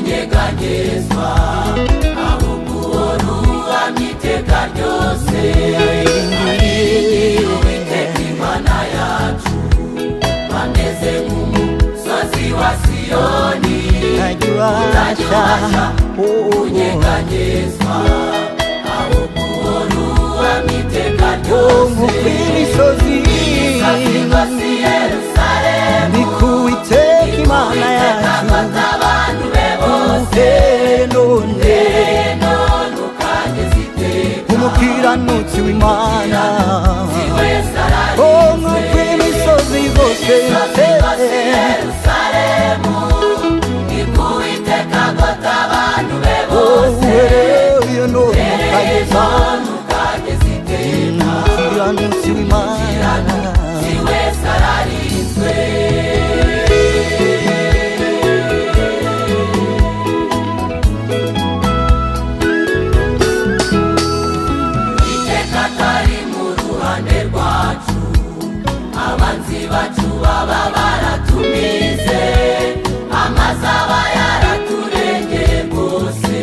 kunyeganyezwa ahubwo uhamye iteka ryose. Uwiteka Imana yacu bameze nk'umusozi wa Siyoni utajya kunyeganyezwa ahubwo uhamye iteka ryose. Imisozi ni ku Uwiteka Imana yacu abantu be bose none ukageza iteka. umukiranutsi w'Imana nk'uko imisozi yose Yerusalemu ni ku Uwiteka agota abantu be bose none ukageza iteka. umukiranutsi w'Imana si wese ararinzwe. Iteka atari mu ruhande rwacu abanzi bacu baba baratumize amazi aba yaraturengeye rwose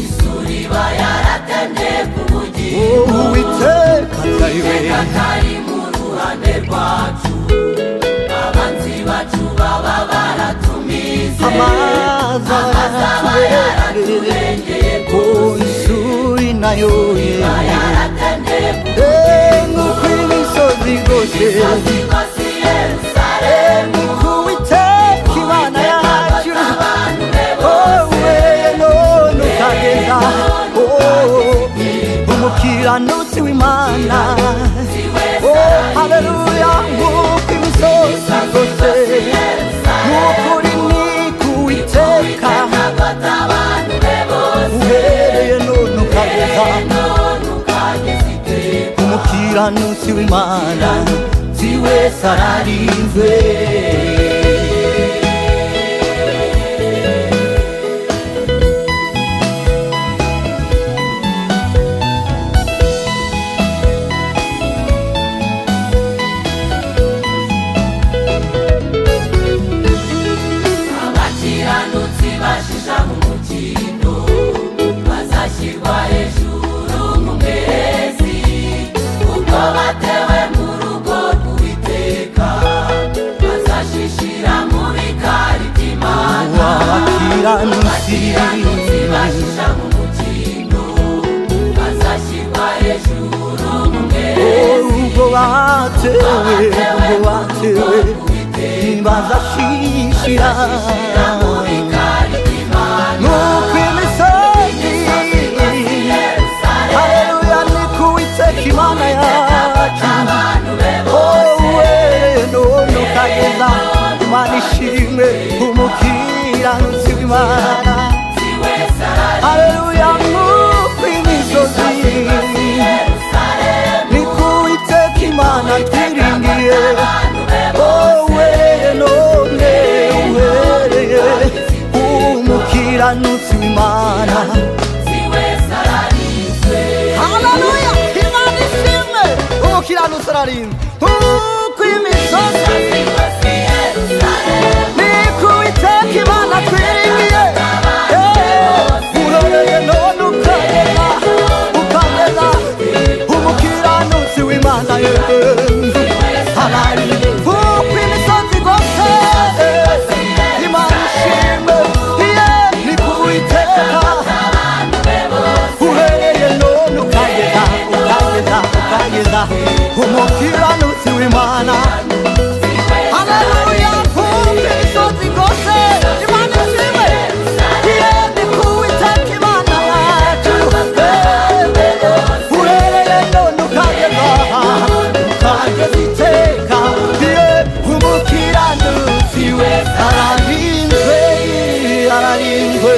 isuri iba yaratemye ku bugingo. Uwiteka atari mu ruhande rwacu abanzi bacu baba baratumize amazi aba yaraturengeye rwose isuri nayo yaratemye nk'uko imisozi yose si Yerusalemu ni ku Uwiteka Imana yacu wowe none ukageza umukiranutsi w'Imana haleluya. nk'uko imisozi yose n'ukuri ni ku Uwiteka uhereye none ukageza umukiranutsi w'Imana si wese ararinzwe. abakiranutsi bashisha mu mukindo bazashyirwa hejuru nk'umwezi ubwo batewe mu rugo rw'Uwiteka bazashishira mu bikari by'Imana. Abakiranutsi bashisha mu mukindo bazashyirwa hejuru nk'umwezi ubwo batewe ntibazashishira nk'uko imisozi haleluya ni ku Uwiteka Imana yacu wowe none ukageza Imana ishimwe umukiranutsi w'Imana haleluya. nk'uko imisozi ni ku Uwiteka Imana twiringiye wowe none uhereye umukiranutsi w'Imana haleluya. Imana ishimwe umukiranutsi ararinzwe nk'uko imisozi ni ku Uwiteka Imana twiringiye uhereye none ukageza umukiranutsi w'Imana ararinzwe nk'uko imisozi rwose Imana ishimwe ni ku Uwiteka uhereye none ukageza umukiranutsi w'Imana haleluya. nk'uko imisozi rwose Imana ishimwe ni ku Uwiteka Imana yacu uhereye none ukageza iteka umukiranutsi we ararinzwe.